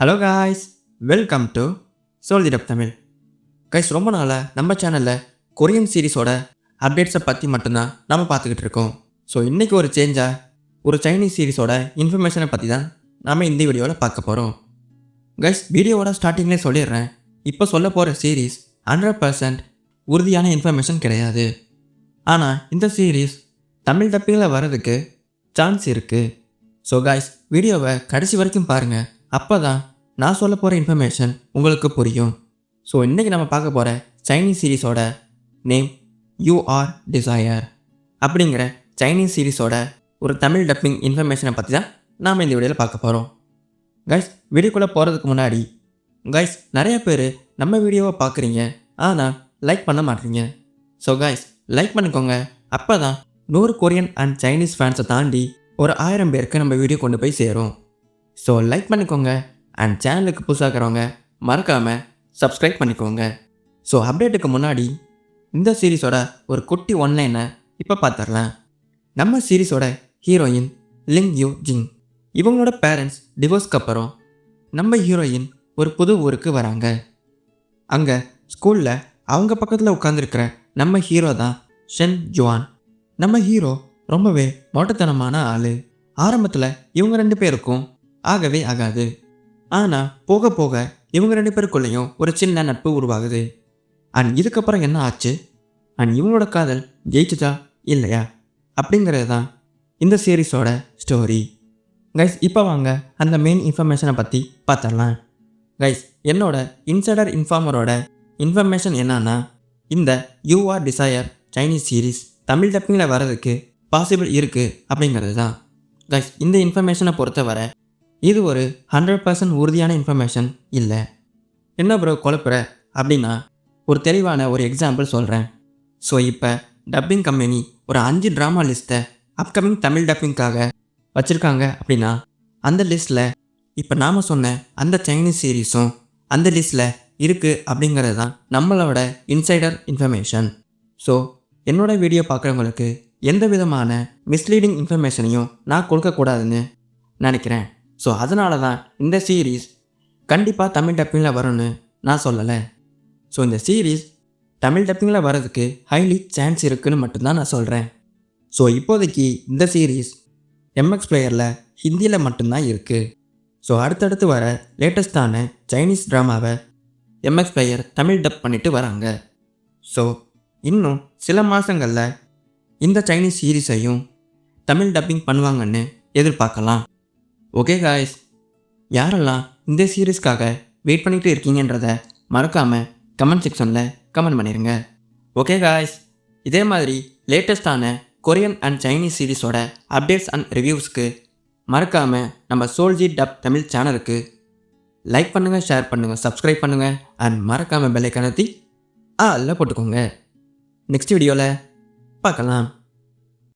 Hello guys, welcome to soldier of Tamil. Guys, ரொம்ப நாளாக நம்ம சேனலில் கொரியன் சீரிஸோட அப்டேட்ஸை பற்றி மட்டும்தான் நம்ம பார்த்துக்கிட்டு இருக்கோம். ஸோ இன்றைக்கி ஒரு சேஞ்சாக ஒரு சைனீஸ் சீரிஸோட இன்ஃபர்மேஷனை பற்றி தான் நம்ம இந்த வீடியோவில் பார்க்க போகிறோம். கைஸ், வீடியோவோட ஸ்டார்டிங்லேயே சொல்லிடுறேன், இப்போ சொல்ல போகிற சீரீஸ் 100% உறுதியான இன்ஃபர்மேஷன் கிடையாது. ஆனால் இந்த சீரீஸ் தமிழ் டப்பிங்கில் வர்றதுக்கு சான்ஸ் இருக்குது. ஸோ கைஸ், வீடியோவை கடைசி வரைக்கும் பாருங்கள், அப்போ தான் நான் சொல்ல போகிற இன்ஃபர்மேஷன் உங்களுக்கு புரியும். ஸோ இன்றைக்கி நம்ம பார்க்க போகிற சைனீஸ் சீரீஸோட நேம் யூ ஆர் டிசையர் அப்படிங்கிற சைனீஸ் சீரீஸோட ஒரு தமிழ் டப்பிங் இன்ஃபர்மேஷனை பற்றி தான் நாம் இந்த வீடியோவில் பார்க்க போகிறோம். கைஸ், வீடியோக்குள்ளே போகிறதுக்கு முன்னாடி கைஸ், நிறைய பேர் நம்ம வீடியோவை பார்க்குறீங்க, ஆனால் லைக் பண்ண மாட்டீங்க. ஸோ கைஸ், லைக் பண்ணிக்கோங்க, அப்போ தான் 100 கொரியன் அண்ட் சைனீஸ் ஃபேன்ஸை தாண்டி ஒரு 1000 பேருக்கு நம்ம வீடியோ கொண்டு போய் சேரும். ஸோ லைக் பண்ணிக்கோங்க அண்ட் சேனலுக்கு புதுசாகிறவங்க மறக்காமல் சப்ஸ்கிரைப் பண்ணிக்கோங்க. ஸோ அப்டேட்டுக்கு முன்னாடி இந்த சீரீஸோட ஒரு குட்டி ஒன்லைனை இப்போ பார்த்துடலாம். நம்ம சீரீஸோட ஹீரோயின் லிங் யூ ஜிங், இவங்களோட பேரண்ட்ஸ் டிவோர்ஸ்க்கு அப்புறம் நம்ம ஹீரோயின் ஒரு புது ஊருக்கு வராங்க. அங்கே ஸ்கூலில் அவங்க பக்கத்தில் உட்காந்துருக்கிற நம்ம ஹீரோ தான் ஷென் ஜுவான். நம்ம ஹீரோ ரொம்பவே மொட்டத்தனமான ஆள். ஆரம்பத்தில் இவங்க 2 பேருக்கும் ஆகவே ஆகாது. ஆனால் போக போக இவங்க 2 பேருக்குள்ளேயும் ஒரு சின்ன நட்பு உருவாகுது. அண்ட் இதுக்கப்புறம் என்ன ஆச்சு அண்ட் இவங்களோட காதல் ஜெயிச்சுதா இல்லையா அப்படிங்கிறது தான் இந்த சீரீஸோட ஸ்டோரி. கைஸ், இப்போ வாங்க அந்த மெயின் இன்ஃபர்மேஷனை பற்றி பார்த்துடலாம். கைஸ், என்னோட இன்சைடர் இன்ஃபார்மரோட இன்ஃபர்மேஷன் என்னன்னா, இந்த you are desire Chinese series Tamil டப்பிங்கில் வர்றதுக்கு பாசிபிள் இருக்குது அப்படிங்கிறது தான். கைஸ், இந்த இன்ஃபர்மேஷனை பொறுத்தவரை இது ஒரு 100% உறுதியான இன்ஃபர்மேஷன் இல்லை. என்ன ப்ரோ குழப்புற அப்படின்னா, ஒரு தெளிவான ஒரு எக்ஸாம்பிள் சொல்கிறேன். ஸோ இப்போ டப்பிங் கம்பெனி ஒரு 5 ட்ராமா லிஸ்ட்டை அப்கமிங் தமிழ் டப்பிங்காக வச்சுருக்காங்க அப்படின்னா, அந்த லிஸ்ட்டில் இப்போ நாம் சொன்ன அந்த சைனீஸ் சீரீஸும் அந்த லிஸ்ட்டில் இருக்குது அப்படிங்கிறது தான் நம்மளோட இன்சைடர் இன்ஃபர்மேஷன். ஸோ என்னோட வீடியோ பார்க்குறவங்களுக்கு எந்த விதமான மிஸ்லீடிங் இன்ஃபர்மேஷனையும் நான் கொடுக்கக்கூடாதுன்னு நினைக்கிறேன். ஸோ அதனால தான் இந்த சீரீஸ் கண்டிப்பாக தமிழ் டப்பிங்கில் வரும்னு நான் சொல்லலை. ஸோ இந்த சீரீஸ் தமிழ் டப்பிங்கில் வர்றதுக்கு ஹைலி சான்ஸ் இருக்குதுன்னு மட்டும்தான் நான் சொல்கிறேன். ஸோ இப்போதைக்கு இந்த சீரீஸ் MX பிளேயரில் ஹிந்தியில் மட்டும்தான் இருக்குது. ஸோ அடுத்தடுத்து வர லேட்டஸ்டான சைனீஸ் ட்ராமாவை MX பிளேயர் தமிழ் டப் பண்ணிட்டு வராங்க. ஸோ இன்னும் சில மாதங்களில் இந்த சைனீஸ் சீரீஸையும் தமிழ் டப்பிங் பண்ணுவாங்கன்னு எதிர்பார்க்கலாம். ஓகே காய்ஸ், யாரெல்லாம் இந்த சீரீஸ்க்காக வெயிட் பண்ணிகிட்டு இருக்கீங்கன்றதை மறக்காமல் கமெண்ட் செக்ஷனில் கமெண்ட் பண்ணிடுங்க. ஓகே காய்ஸ், இதே மாதிரி லேட்டஸ்டான கொரியன் அண்ட் சைனீஸ் சீரீஸோட அப்டேட்ஸ் அண்ட் ரிவ்யூஸ்க்கு மறக்காமல் நம்ம சோல்ஜர் டப் தமிழ் சேனலுக்கு லைக் பண்ணுங்கள், ஷேர் பண்ணுங்கள், சப்ஸ்கிரைப் பண்ணுங்கள் அண்ட் மறக்காமல் பெல் ஐகானை அழுத்தி அதில் போட்டுக்கோங்க. நெக்ஸ்ட் வீடியோவில் பார்க்கலாம்.